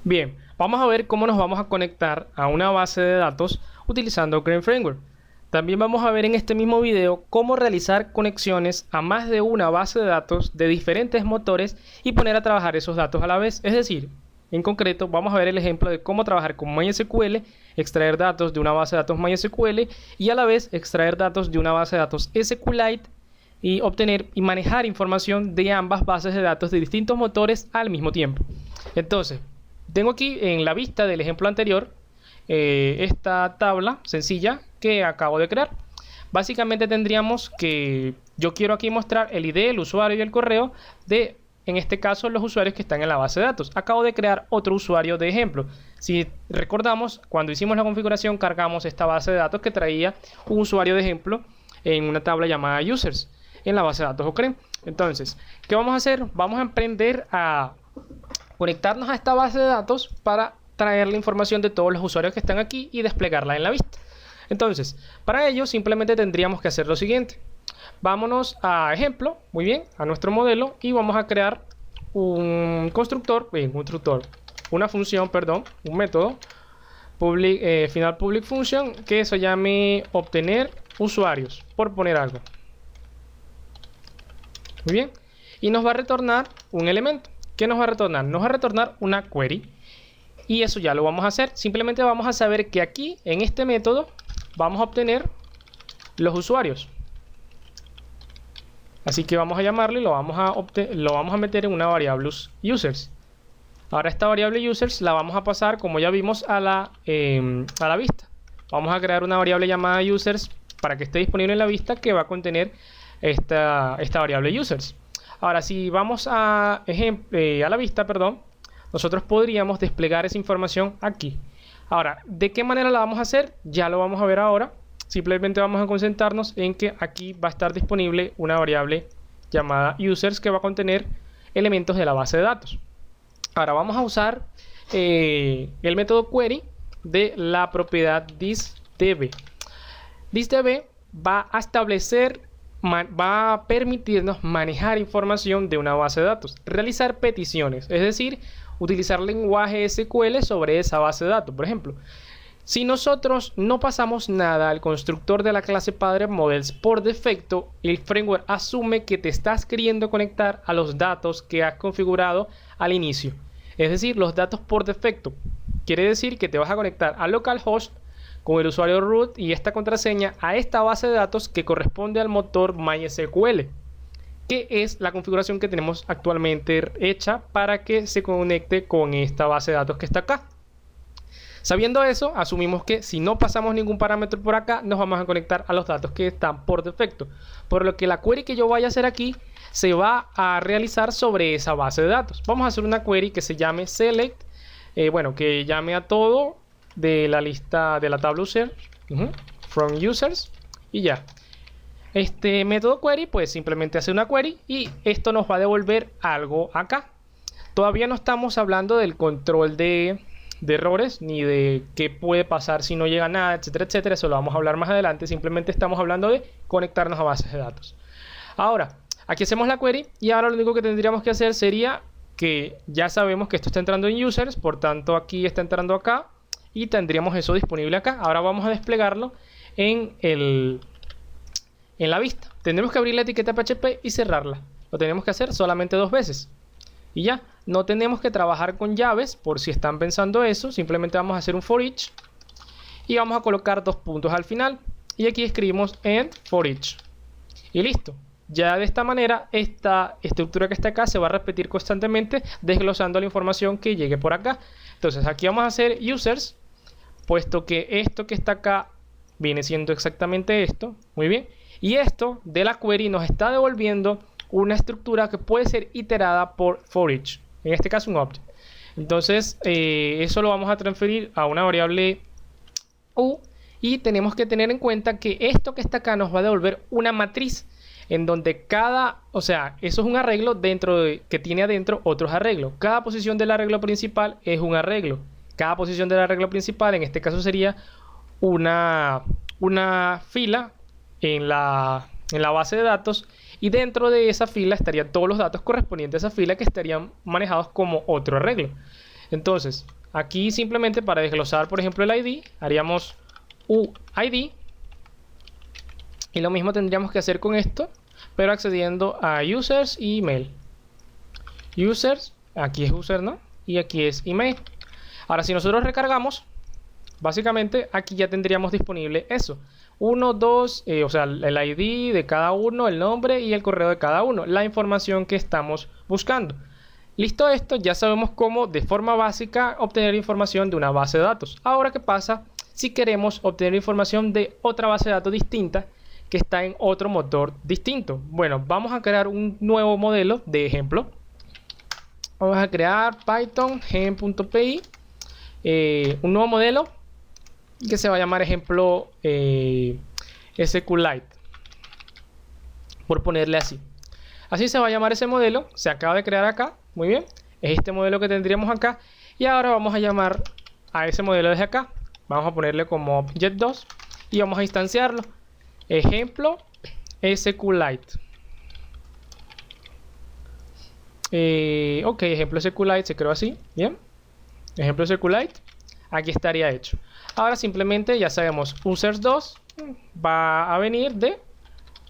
Bien, vamos a ver cómo nos vamos a conectar a una base de datos utilizando Crane Framework. También vamos a ver en este mismo video cómo realizar conexiones a más de una base de datos de diferentes motores y poner a trabajar esos datos a la vez. Es decir, en concreto vamos a ver el ejemplo de cómo trabajar con MySQL, extraer datos de una base de datos MySQL y a la vez extraer datos de una base de datos SQLite y obtener y manejar información de ambas bases de datos de distintos motores al mismo tiempo. Entonces, tengo aquí en la vista del ejemplo anterior esta tabla sencilla que acabo de crear. Básicamente tendríamos que yo quiero aquí mostrar el ID, el usuario y el correo de, en este caso, los usuarios que están en la base de datos. Acabo de crear otro usuario de ejemplo. Si recordamos, cuando hicimos la configuración cargamos esta base de datos que traía un usuario de ejemplo en una tabla llamada users en la base de datos Crane. Entonces, ¿qué vamos a hacer? Vamos a emprender a conectarnos a esta base de datos para traer la información de todos los usuarios que están aquí y desplegarla en la vista. Entonces, para ello simplemente tendríamos que hacer lo siguiente. Vámonos a ejemplo, muy bien, a nuestro modelo y vamos a crear un constructor, una función, perdón, un método final public function que se llame obtener usuarios, por poner algo. Muy bien, y nos va a retornar un elemento. ¿Qué nos va a retornar? Nos va a retornar una query. Y eso ya lo vamos a hacer. Simplemente vamos a saber que aquí, en este método, vamos a obtener los usuarios. Así que vamos a llamarlo y lo vamos a meter en una variable users. Ahora esta variable users la vamos a pasar, como ya vimos, a la vista. Vamos a crear una variable llamada users para que esté disponible en la vista que va a contener esta variable users. Ahora, si vamos a la vista, perdón, nosotros podríamos desplegar esa información aquí. Ahora, ¿de qué manera la vamos a hacer? Ya lo vamos a ver ahora. Simplemente vamos a concentrarnos en que aquí va a estar disponible una variable llamada users que va a contener elementos de la base de datos. Ahora vamos a usar el método query de la propiedad thisDB. thisDB va a permitirnos manejar información de una base de datos, realizar peticiones, es decir, utilizar lenguaje SQL sobre esa base de datos. Por ejemplo, si nosotros no pasamos nada al constructor de la clase padre models, por defecto el framework asume que te estás queriendo conectar a los datos que has configurado al inicio, es decir, los datos por defecto. Quiere decir que te vas a conectar a localhost con el usuario root y esta contraseña a esta base de datos que corresponde al motor MySQL, que es la configuración que tenemos actualmente hecha para que se conecte con esta base de datos que está acá. Sabiendo eso, asumimos que si no pasamos ningún parámetro por acá, nos vamos a conectar a los datos que están por defecto. Por lo que la query que yo vaya a hacer aquí se va a realizar sobre esa base de datos. Vamos a hacer una query que se llame select, que llame a todo de la lista de la tabla users, from users, y ya. Este método query pues simplemente hace una query y esto nos va a devolver algo acá. Todavía no estamos hablando del control de errores ni de qué puede pasar si no llega nada, etcétera, etcétera. Eso lo vamos a hablar más adelante. Simplemente estamos hablando de conectarnos a bases de datos. Ahora, aquí hacemos la query y ahora lo único que tendríamos que hacer sería que ya sabemos que esto está entrando en users, por tanto aquí está entrando acá y tendríamos eso disponible acá. Ahora vamos a desplegarlo en la vista. Tendremos que abrir la etiqueta PHP y cerrarla. Lo tenemos que hacer solamente 2 veces. Y ya, no tenemos que trabajar con llaves, por si están pensando eso. Simplemente vamos a hacer un for each y vamos a colocar 2 puntos al final. Y aquí escribimos end for each. Y listo. Ya de esta manera, esta estructura que está acá se va a repetir constantemente, desglosando la información que llegue por acá. Entonces aquí vamos a hacer users, puesto que esto que está acá viene siendo exactamente esto. Muy bien. Y esto de la query nos está devolviendo una estructura que puede ser iterada por for each, en este caso un object. Entonces eso lo vamos a transferir a una variable u y tenemos que tener en cuenta que esto que está acá nos va a devolver una matriz en donde eso es un arreglo que tiene adentro otros arreglos. Cada posición del arreglo principal es un arreglo. Cada posición del arreglo principal en este caso sería una fila en la base de datos y dentro de esa fila estarían todos los datos correspondientes a esa fila que estarían manejados como otro arreglo. Entonces, aquí simplemente para desglosar, por ejemplo, el ID, haríamos UID. Y lo mismo tendríamos que hacer con esto, pero accediendo a users y email. Users, aquí es user, ¿no? Y aquí es email. Ahora, si nosotros recargamos, básicamente aquí ya tendríamos disponible eso. 1, 2, o sea, el ID de cada uno, el nombre y el correo de cada uno. La información que estamos buscando. Listo esto, ya sabemos cómo de forma básica obtener información de una base de datos. Ahora, ¿qué pasa si queremos obtener información de otra base de datos distinta que está en otro motor distinto? Bueno, vamos a crear un nuevo modelo de ejemplo. Vamos a crear Python gen.py, un nuevo modelo que se va a llamar ejemplo SQLite, por ponerle así. Así se va a llamar ese modelo. Se acaba de crear acá. Muy bien. Es este modelo que tendríamos acá. Y ahora vamos a llamar a ese modelo desde acá. Vamos a ponerle como Object2 y vamos a instanciarlo. Ejemplo SQLite. Ok, ejemplo SQLite se creó así. Bien. Ejemplo SQLite. Aquí estaría hecho. Ahora simplemente ya sabemos, users2 va a venir de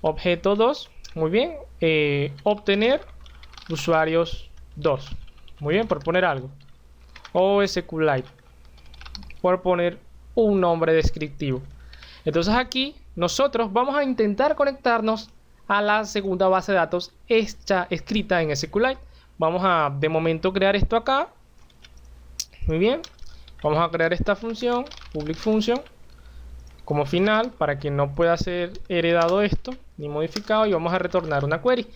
objeto 2. Muy bien. Obtener usuarios 2. Muy bien, por poner algo. O SQLite, por poner un nombre descriptivo. Entonces aquí nosotros vamos a intentar conectarnos a la segunda base de datos escrita en SQLite. Vamos a de momento crear esto acá. Muy bien. Vamos a crear esta función, public function, como final, para que no pueda ser heredado esto, ni modificado, y vamos a retornar una query.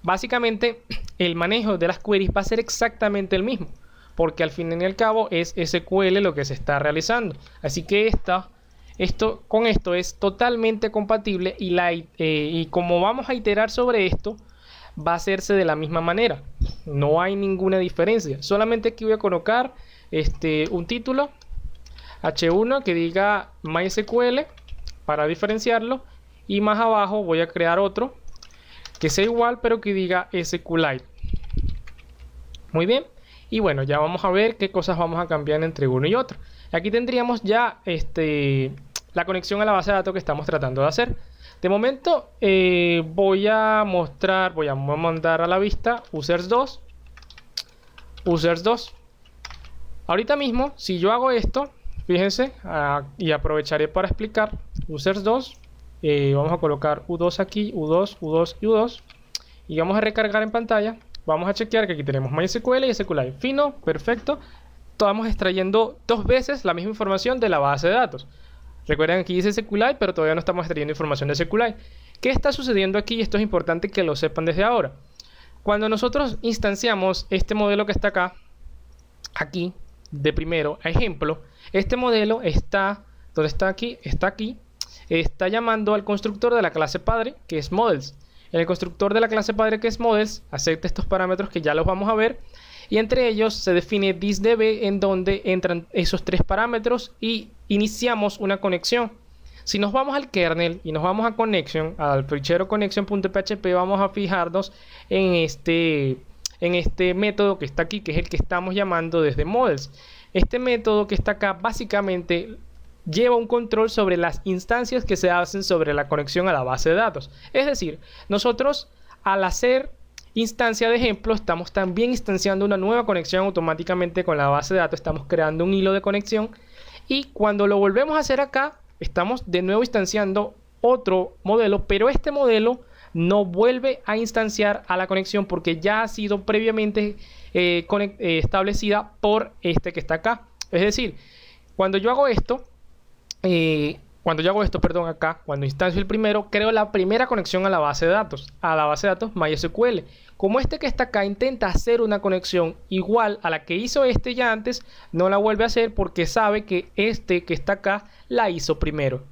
Básicamente, el manejo de las queries va a ser exactamente el mismo, porque al fin y al cabo es SQL lo que se está realizando. Así que con esto es totalmente compatible y como vamos a iterar sobre esto, va a hacerse de la misma manera. No hay ninguna diferencia. Solamente aquí voy a colocar un título H1 que diga MySQL para diferenciarlo, y más abajo voy a crear otro que sea igual pero que diga SQLite. Muy bien, y bueno, ya vamos a ver qué cosas vamos a cambiar entre uno y otro. Aquí tendríamos ya la conexión a la base de datos que estamos tratando de hacer. De momento voy a mandar a la vista users2. Ahorita mismo, si yo hago esto, fíjense, y aprovecharé para explicar users2, vamos a colocar U2 aquí, U2, U2 y U2, y vamos a recargar en pantalla. Vamos a chequear que aquí tenemos MySQL y SQLite. Fino, perfecto. Estamos extrayendo dos veces la misma información de la base de datos. Recuerden, aquí dice SQLite, pero todavía no estamos extrayendo información de SQLite. ¿Qué está sucediendo aquí? Esto es importante que lo sepan desde ahora. Cuando nosotros instanciamos este modelo que está acá, aquí, de primero ejemplo, este modelo está aquí, está llamando al constructor de la clase padre, que es models. El constructor de la clase padre, que es models, acepta estos parámetros que ya los vamos a ver, y entre ellos se define thisDB, en donde entran esos tres parámetros y iniciamos una conexión. Si nos vamos al kernel y nos vamos a connection, al fichero connection.php, vamos a fijarnos en este método que está aquí, que es el que estamos llamando desde models. Este método que está acá básicamente lleva un control sobre las instancias que se hacen sobre la conexión a la base de datos. Es decir, nosotros al hacer instancia de ejemplo estamos también instanciando una nueva conexión automáticamente con la base de datos. Estamos creando un hilo de conexión, y cuando lo volvemos a hacer acá estamos de nuevo instanciando otro modelo, pero este modelo no vuelve a instanciar a la conexión porque ya ha sido previamente establecida por este que está acá. Es decir, cuando yo hago esto, acá, cuando instancio el primero, creo la primera conexión a la base de datos, MySQL. Como este que está acá intenta hacer una conexión igual a la que hizo este ya antes, no la vuelve a hacer porque sabe que este que está acá la hizo primero.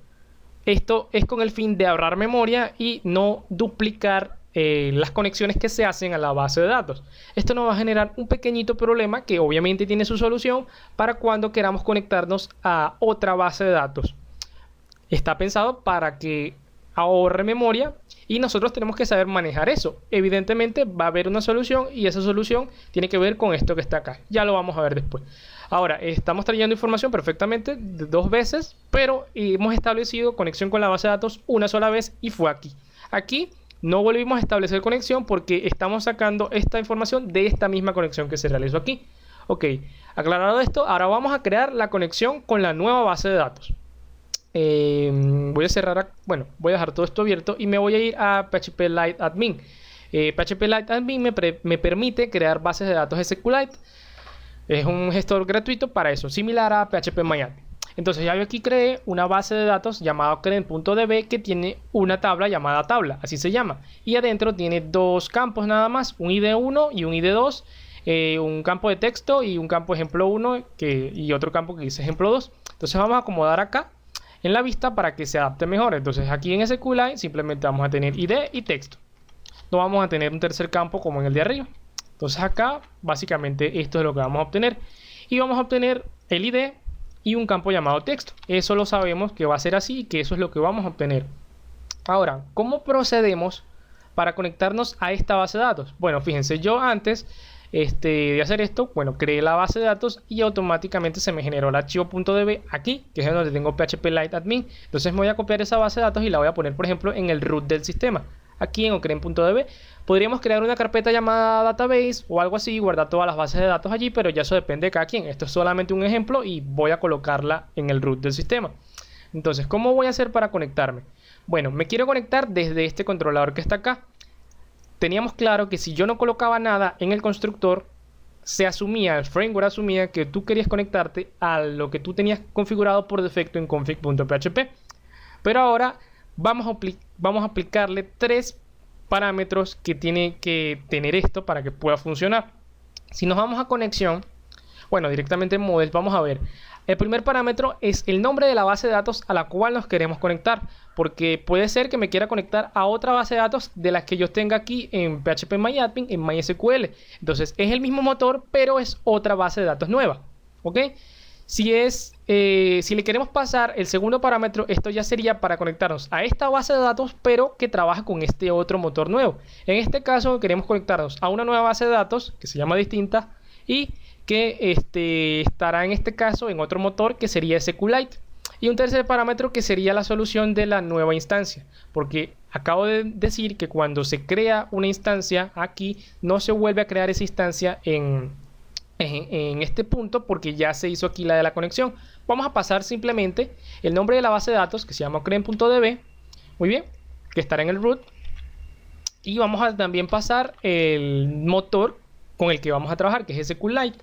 Esto es con el fin de ahorrar memoria y no duplicar las conexiones que se hacen a la base de datos. Esto nos va a generar un pequeñito problema que obviamente tiene su solución para cuando queramos conectarnos a otra base de datos. Está pensado para que ahorre memoria y nosotros tenemos que saber manejar eso. Evidentemente va a haber una solución y esa solución tiene que ver con esto que está acá. Ya lo vamos a ver después. Ahora, estamos trayendo información perfectamente dos veces, pero hemos establecido conexión con la base de datos una sola vez y fue aquí. Aquí no volvimos a establecer conexión porque estamos sacando esta información de esta misma conexión que se realizó aquí. Ok, aclarado esto, ahora vamos a crear la conexión con la nueva base de datos. Voy a cerrar, voy a dejar todo esto abierto y me voy a ir a PHP Lite Admin. PHP Lite Admin me permite crear bases de datos SQLite. Es un gestor gratuito para eso, similar a PHP MyAdmin. Entonces ya yo aquí creé una base de datos llamada ocren.db que tiene una tabla llamada tabla, así se llama. Y adentro tiene dos campos nada más, un ID1 y un ID2, un campo de texto y un campo ejemplo 1 y otro campo que dice ejemplo 2. Entonces vamos a acomodar acá en la vista para que se adapte mejor. Entonces aquí en SQLite simplemente vamos a tener ID y texto. No vamos a tener un tercer campo como en el de arriba. Entonces acá básicamente esto es lo que vamos a obtener. Y vamos a obtener el ID y un campo llamado texto. Eso lo sabemos que va a ser así y que eso es lo que vamos a obtener. Ahora, ¿cómo procedemos para conectarnos a esta base de datos? Bueno, fíjense, yo antes de hacer esto, creé la base de datos y automáticamente se me generó el archivo .db aquí, que es donde tengo PHP Lite Admin. Entonces me voy a copiar esa base de datos y la voy a poner, por ejemplo, en el root del sistema. Aquí en ocren.db podríamos crear una carpeta llamada database o algo así, guardar todas las bases de datos allí, pero ya eso depende de cada quien. Esto es solamente un ejemplo y voy a colocarla en el root del sistema. Entonces, ¿cómo voy a hacer para conectarme? Bueno, me quiero conectar desde este controlador que está acá. Teníamos claro que si yo no colocaba nada en el constructor, el framework asumía que tú querías conectarte a lo que tú tenías configurado por defecto en config.php. Pero ahora vamos a aplicarle tres parámetros que tiene que tener esto para que pueda funcionar. Si nos vamos a conexión, directamente en Models, vamos a ver. El primer parámetro es el nombre de la base de datos a la cual nos queremos conectar, porque puede ser que me quiera conectar a otra base de datos de las que yo tenga aquí en PHP MyAdmin, en MySQL. Entonces es el mismo motor, pero es otra base de datos nueva. ¿Ok? Si le queremos pasar el segundo parámetro, esto ya sería para conectarnos a esta base de datos, pero que trabaja con este otro motor nuevo. En este caso queremos conectarnos a una nueva base de datos que se llama distinta y que estará en este caso en otro motor que sería SQLite. Y un tercer parámetro que sería la solución de la nueva instancia, porque acabo de decir que cuando se crea una instancia aquí no se vuelve a crear esa instancia en este punto porque ya se hizo aquí la de la conexión. Vamos a pasar simplemente el nombre de la base de datos que se llama ocren.db, muy bien, que estará en el root, y vamos a también pasar el motor con el que vamos a trabajar, que es SQLite.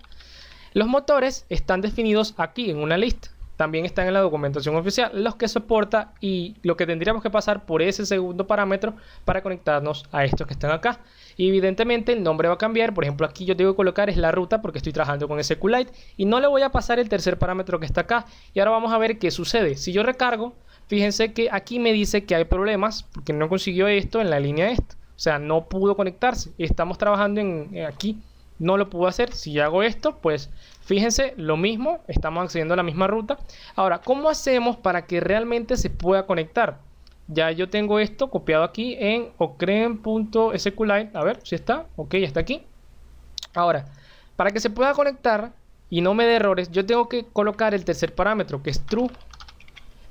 Los motores están definidos aquí en una lista, también están en la documentación oficial los que soporta y lo que tendríamos que pasar por ese segundo parámetro para conectarnos a estos que están acá. Y evidentemente el nombre va a cambiar. Por ejemplo, aquí yo tengo que colocar es la ruta porque estoy trabajando con SQLite y no le voy a pasar el tercer parámetro que está acá. Y ahora vamos a ver qué sucede. Si yo recargo, fíjense que aquí me dice que hay problemas porque no consiguió esto en la línea esta. O sea, no pudo conectarse. Estamos trabajando aquí. No lo pudo hacer. Si yo hago esto, pues fíjense, lo mismo, estamos accediendo a la misma ruta. Ahora, ¿cómo hacemos para que realmente se pueda conectar? Ya yo tengo esto copiado aquí en ocren.sqlite. A ver si está. Ok, ya está aquí. Ahora, para que se pueda conectar y no me dé errores, yo tengo que colocar el tercer parámetro, que es true.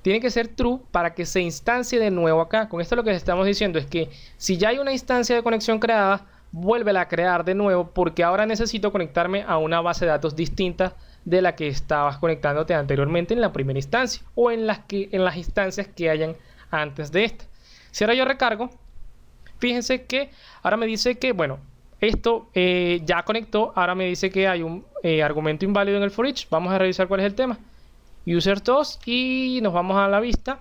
Tiene que ser true para que se instancie de nuevo acá. Con esto lo que estamos diciendo es que si ya hay una instancia de conexión creada, vuélvela a crear de nuevo porque ahora necesito conectarme a una base de datos distinta de la que estabas conectándote anteriormente en la primera instancia o en las instancias que hayan antes de esta. Si ahora yo recargo, fíjense que ahora me dice que esto ya conectó. Ahora me dice que hay un argumento inválido en el for each. Vamos a revisar cuál es el tema. User2 y nos vamos a la vista.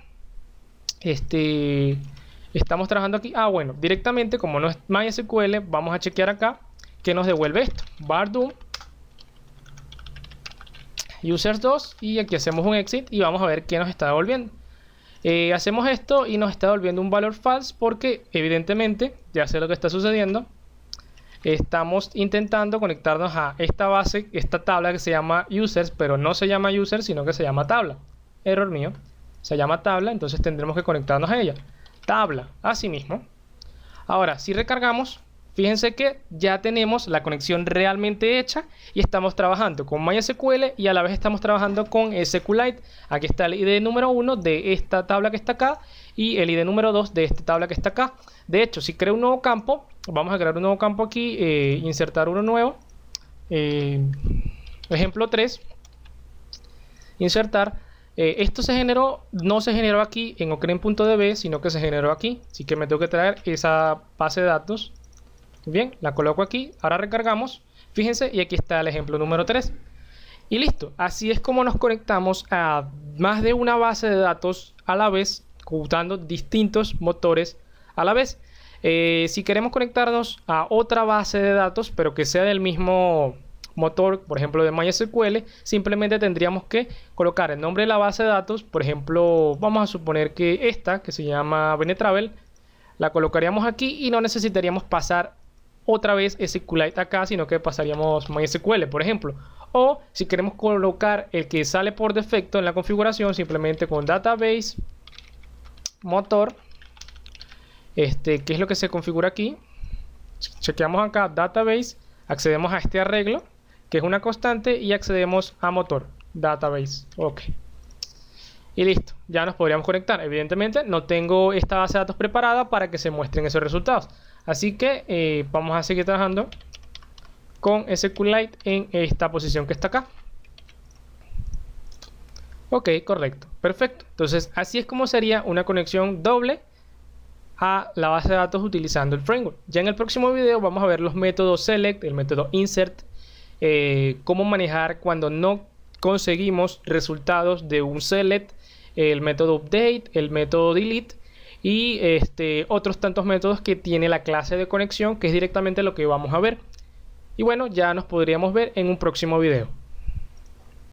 Estamos trabajando aquí. Directamente, como no es MySQL, vamos a chequear acá que nos devuelve esto. Var_doom users2 y aquí hacemos un exit y vamos a ver qué nos está devolviendo. Hacemos esto y nos está devolviendo un valor false porque evidentemente, ya sé lo que está sucediendo. Estamos intentando conectarnos a esta base, esta tabla que se llama users, pero no se llama users, sino que se llama tabla. Error mío. Se llama tabla, entonces tendremos que conectarnos a ella. tabla, así mismo. Ahora, si recargamos, fíjense que ya tenemos la conexión realmente hecha y estamos trabajando con MySQL y a la vez estamos trabajando con SQLite. Aquí está el ID número 1 de esta tabla que está acá y el ID número 2 de esta tabla que está acá. De hecho, si creo un nuevo campo, vamos a crear un nuevo campo aquí, insertar uno nuevo, ejemplo 3, insertar. Esto no se generó aquí en ocren.db, sino que se generó aquí. Así que me tengo que traer esa base de datos. Bien, la coloco aquí. Ahora recargamos. Fíjense, y aquí está el ejemplo número 3. Y listo. Así es como nos conectamos a más de una base de datos a la vez, usando distintos motores a la vez. Si queremos conectarnos a otra base de datos, pero que sea del mismo motor, por ejemplo de MySQL, simplemente tendríamos que colocar el nombre de la base de datos. Por ejemplo, vamos a suponer que esta, que se llama Benetravel, la colocaríamos aquí y no necesitaríamos pasar otra vez SQLite acá, sino que pasaríamos MySQL, por ejemplo. O si queremos colocar el que sale por defecto en la configuración, simplemente con database motor, que es lo que se configura aquí. Chequeamos acá database, accedemos a este arreglo que es una constante y accedemos a motor database. Ok, y listo, ya nos podríamos conectar. Evidentemente no tengo esta base de datos preparada para que se muestren esos resultados, así que vamos a seguir trabajando con SQLite en esta posición que está acá. Ok, correcto, perfecto. Entonces así es como sería una conexión doble a la base de datos utilizando el framework. Ya en el próximo video vamos a ver los métodos select, el método insert, cómo manejar cuando no conseguimos resultados de un select, el método update, el método delete y otros tantos métodos que tiene la clase de conexión, que es directamente lo que vamos a ver. Y bueno, ya nos podríamos ver en un próximo video.